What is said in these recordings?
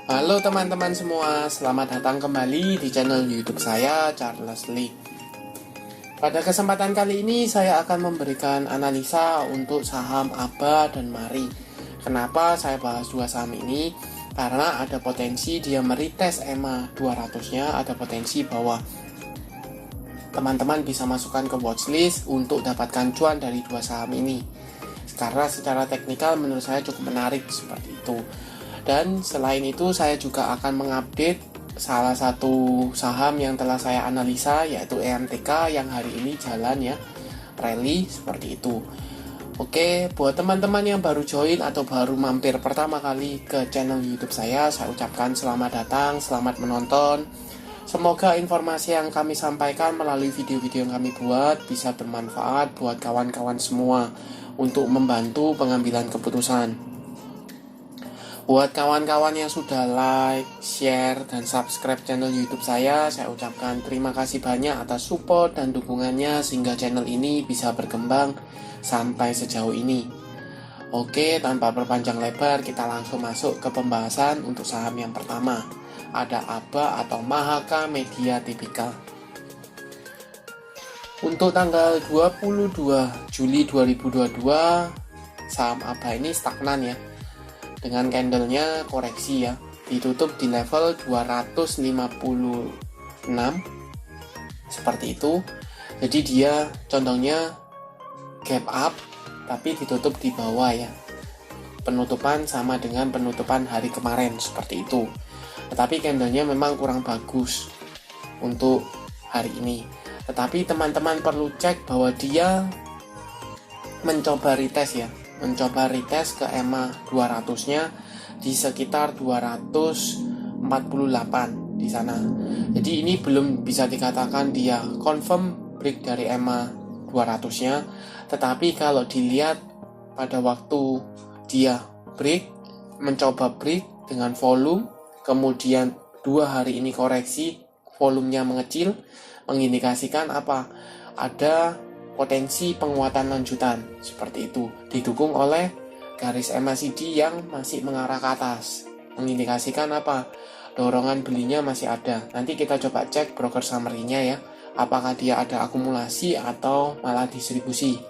Halo teman-teman semua, selamat datang kembali di channel YouTube saya, Charles Lee. Pada kesempatan kali ini saya akan memberikan analisa untuk saham ABA dan MARI. Kenapa saya bahas dua saham ini? Karena ada potensi dia meretest EMA 200-nya, ada potensi bahwa teman-teman bisa masukkan ke watchlist untuk dapatkan cuan dari dua saham ini. Karena secara teknikal menurut saya cukup menarik seperti itu. Dan selain itu saya juga akan mengupdate salah satu saham yang telah saya analisa, yaitu EMTK yang hari ini jalan ya, rally seperti itu. Oke, buat teman-teman yang baru join atau baru mampir pertama kali ke channel YouTube saya ucapkan selamat datang, selamat menonton. Semoga informasi yang kami sampaikan melalui video-video yang kami buat bisa bermanfaat buat kawan-kawan semua untuk membantu pengambilan keputusan. Buat kawan-kawan yang sudah like, share, dan subscribe channel YouTube saya ucapkan terima kasih banyak atas support dan dukungannya sehingga channel ini bisa berkembang sampai sejauh ini. Oke, tanpa berpanjang lebar, kita langsung masuk ke pembahasan untuk saham yang pertama. Ada ABA atau Mahaka Media Tbk. Untuk tanggal 22 Juli 2022, saham ABA ini stagnan ya. Dengan candlenya koreksi ya, ditutup di level 256 seperti itu. Jadi dia condongnya gap up tapi ditutup di bawah ya, penutupan sama dengan penutupan hari kemarin seperti itu. Tetapi candlenya memang kurang bagus untuk hari ini. Tetapi teman-teman perlu cek bahwa dia mencoba retest ke EMA 200-nya di sekitar 248 di sana. Jadi ini belum bisa dikatakan dia confirm break dari EMA 200-nya, tetapi kalau dilihat pada waktu dia mencoba break dengan volume, kemudian 2 hari ini koreksi, volumenya mengecil, mengindikasikan apa? Ada potensi penguatan lanjutan seperti itu, didukung oleh garis MACD yang masih mengarah ke atas, mengindikasikan apa? Dorongan belinya masih ada. Nanti kita coba cek broker summary-nya ya, apakah dia ada akumulasi atau malah distribusi.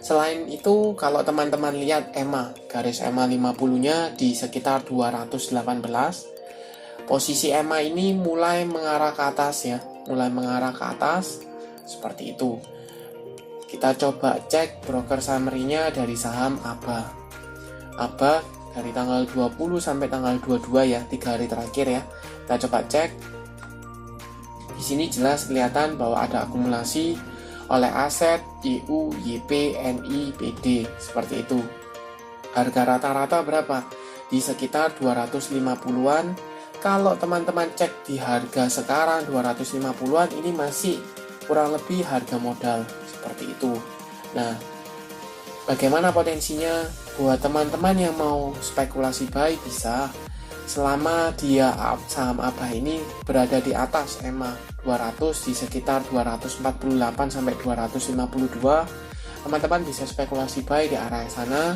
Selain itu, kalau teman-teman lihat EMA, garis EMA 50-nya di sekitar 218, posisi EMA ini mulai mengarah ke atas ya, seperti itu. Kita coba cek broker summary-nya dari saham ABA. ABA dari tanggal 20 sampai tanggal 22 ya, 3 hari terakhir ya. Kita coba cek. Di sini jelas kelihatan bahwa ada akumulasi oleh aset YU, YP, NI, PD seperti itu. Harga rata-rata berapa? Di sekitar 250-an. Kalau teman-teman cek di harga sekarang 250-an, ini masih kurang lebih harga modal seperti itu. Nah, bagaimana potensinya buat teman-teman yang mau spekulasi buy? Bisa, selama dia saham ABA ini berada di atas EMA 200 di sekitar 248 sampai 252, teman-teman bisa spekulasi buy di area sana.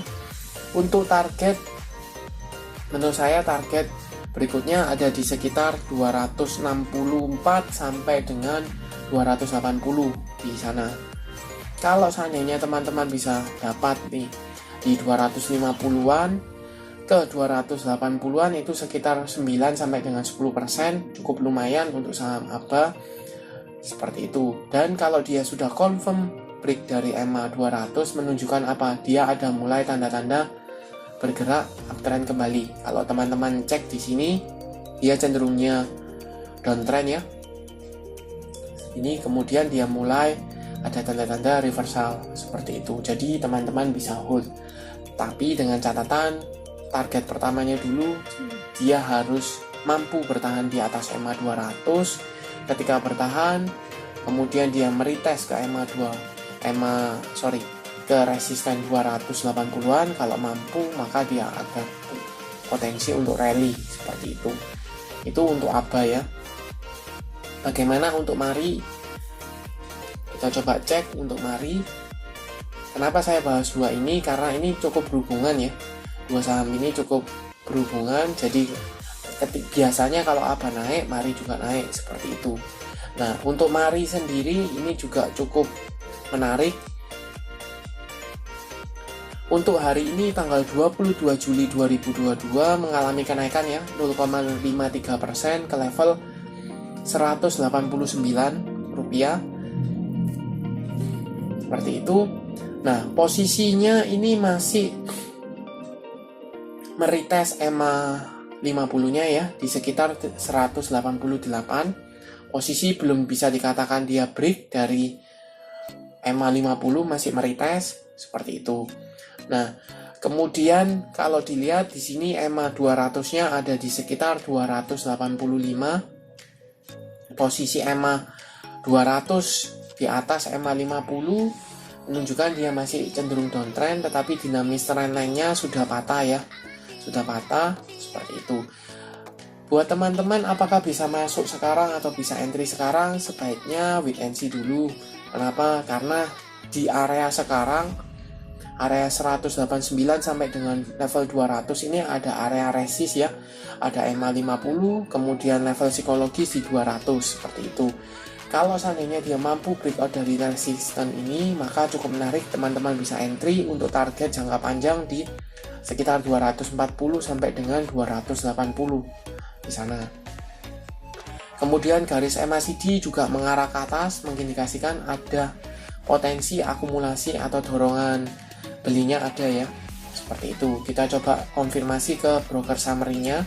Untuk target, menurut saya target berikutnya ada di sekitar 264 sampai dengan 280 di sana. Kalau seandainya teman-teman bisa dapat nih di 250-an ke 280-an, itu sekitar 9 sampai dengan 10%, cukup lumayan untuk saham ABA seperti itu. Dan kalau dia sudah confirm break dari EMA 200, menunjukkan apa? Dia ada mulai tanda-tanda bergerak uptrend kembali. Kalau teman-teman cek di sini, dia cenderungnya downtrend ya. Ini kemudian dia mulai ada tanda-tanda reversal seperti itu. Jadi teman-teman bisa hold. Tapi dengan catatan target pertamanya dulu, dia harus mampu bertahan di atas EMA 200. Ketika bertahan, kemudian dia meretest ke ke resisten 280-an. Kalau mampu, maka dia ada potensi untuk rally seperti itu. Itu untuk ABA ya. Bagaimana untuk MARI? Kita coba cek untuk MARI. Kenapa saya bahas dua ini? Karena ini cukup berhubungan ya. Dua saham ini cukup berhubungan. Jadi biasanya kalau ABA naik, MARI juga naik seperti itu. Nah, untuk MARI sendiri ini juga cukup menarik. Untuk hari ini tanggal 22 Juli 2022 mengalami kenaikan ya 0,53% ke level Rp189 seperti itu. Nah, posisinya ini masih meretest EMA 50-nya ya di sekitar 188. Posisi belum bisa dikatakan dia break dari EMA 50, masih meretest seperti itu. Nah, kemudian kalau dilihat di sini EMA 200-nya ada di sekitar 285. Posisi EMA 200 di atas EMA 50 menunjukkan dia masih cenderung downtrend, tetapi dinamis trend line-nya sudah patah ya. Sudah patah seperti itu. Buat teman-teman apakah bisa masuk sekarang atau bisa entry sekarang, sebaiknya wait and see dulu. Kenapa? Karena di area sekarang, area 189 sampai dengan level 200 ini ada area resist ya. Ada EMA 50, kemudian level psikologis di 200 seperti itu. Kalau seandainya dia mampu breakout dari resisten ini, maka cukup menarik teman-teman bisa entry untuk target jangka panjang di sekitar 240 sampai dengan 280 di sana. Kemudian garis MACD juga mengarah ke atas, mengindikasikan ada potensi akumulasi atau dorongan belinya ada ya. Seperti itu. Kita coba konfirmasi ke broker summary-nya.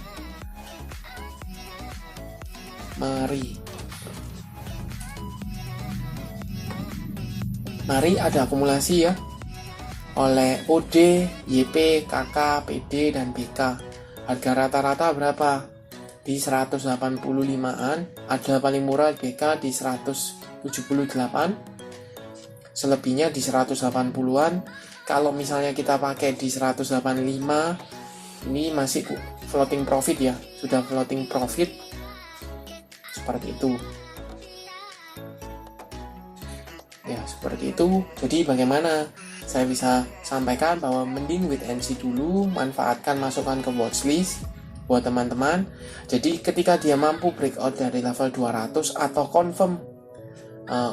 Mari ada akumulasi ya oleh OD, YP, KK, PD, dan BK. Harga rata-rata berapa? Di 185-an. Ada paling murah BK di 178. Selebihnya di 180-an. Kalau misalnya kita pakai di 185, ini masih floating profit ya. Sudah floating profit. Seperti itu. Ya, seperti itu. Jadi bagaimana? Saya bisa sampaikan bahwa mending wait and see dulu, manfaatkan masukan ke watchlist buat teman-teman. Jadi ketika dia mampu breakout dari level 200 atau confirm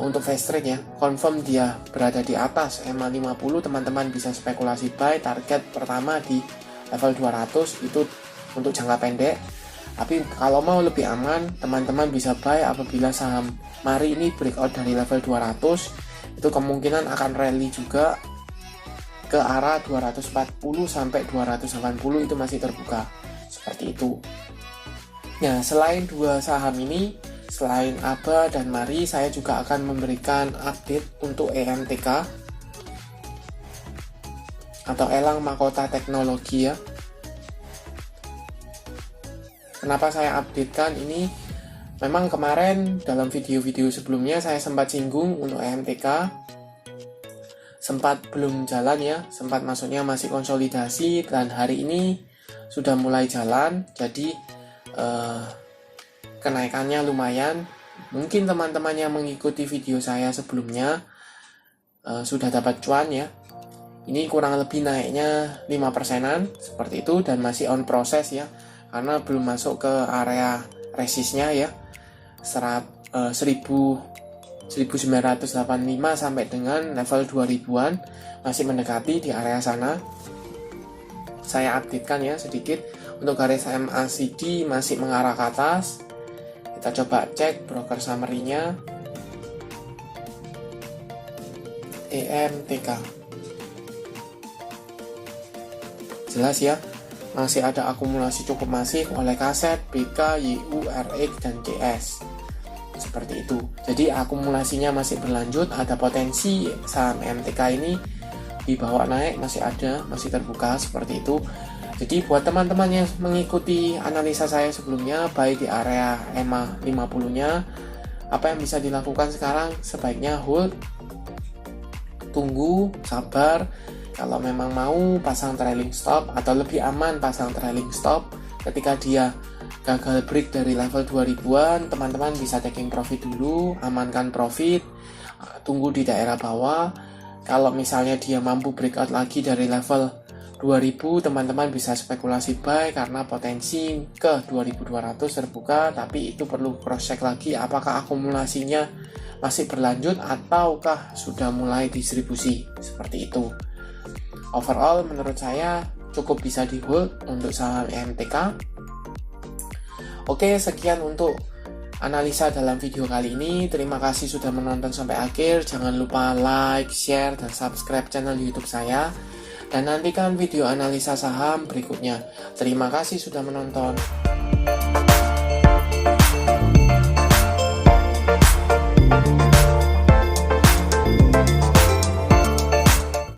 untuk fast trade ya, confirm dia berada di atas EMA 50, teman-teman bisa spekulasi buy. Target pertama di level 200 itu untuk jangka pendek. Tapi kalau mau lebih aman, teman-teman bisa buy apabila saham MARI ini breakout dari level 200, itu kemungkinan akan rally juga ke arah 240 sampai 280, itu masih terbuka seperti itu. Nah, selain dua saham ini, selain ABA dan MARI, saya juga akan memberikan update untuk EMTK atau Elang Mahkota Teknologi ya. Kenapa saya updatekan ini? Memang kemarin dalam video-video sebelumnya saya sempat singgung untuk EMTK, sempat belum jalan ya, sempat maksudnya masih konsolidasi, dan hari ini sudah mulai jalan. Jadi kenaikannya lumayan. Mungkin teman-teman yang mengikuti video saya sebelumnya sudah dapat cuan ya. Ini kurang lebih naiknya 5%-an seperti itu, dan masih on proses ya, karena belum masuk ke area resistnya ya, 1985 sampai dengan level 2000-an, masih mendekati di area sana. Saya updatekan ya sedikit. Untuk garis MACD masih mengarah ke atas. Kita coba cek broker summary-nya. EMTK. Jelas ya, masih ada akumulasi cukup masif oleh kaset, BK, YU, RX, dan CS. Seperti itu. Jadi akumulasinya masih berlanjut, ada potensi saham MTK ini dibawa naik, masih ada, masih terbuka seperti itu. Jadi buat teman-teman yang mengikuti analisa saya sebelumnya, baik di area EMA 50-nya, apa yang bisa dilakukan sekarang? Sebaiknya hold, tunggu, sabar. Kalau memang mau pasang trailing stop, atau lebih aman pasang trailing stop ketika dia gagal break dari level 2000-an, teman-teman bisa taking profit dulu, amankan profit, tunggu di daerah bawah. Kalau misalnya dia mampu breakout lagi dari level 2000 teman-teman bisa spekulasi buy karena potensi ke 2200 terbuka, tapi itu perlu cross check lagi apakah akumulasinya masih berlanjut ataukah sudah mulai distribusi seperti itu. Overall menurut saya cukup bisa di hold untuk saham EMTK. Oke, sekian untuk analisa dalam video kali ini. Terima kasih sudah menonton sampai akhir. Jangan lupa like, share, dan subscribe channel YouTube saya. Dan nantikan video analisa saham berikutnya. Terima kasih sudah menonton.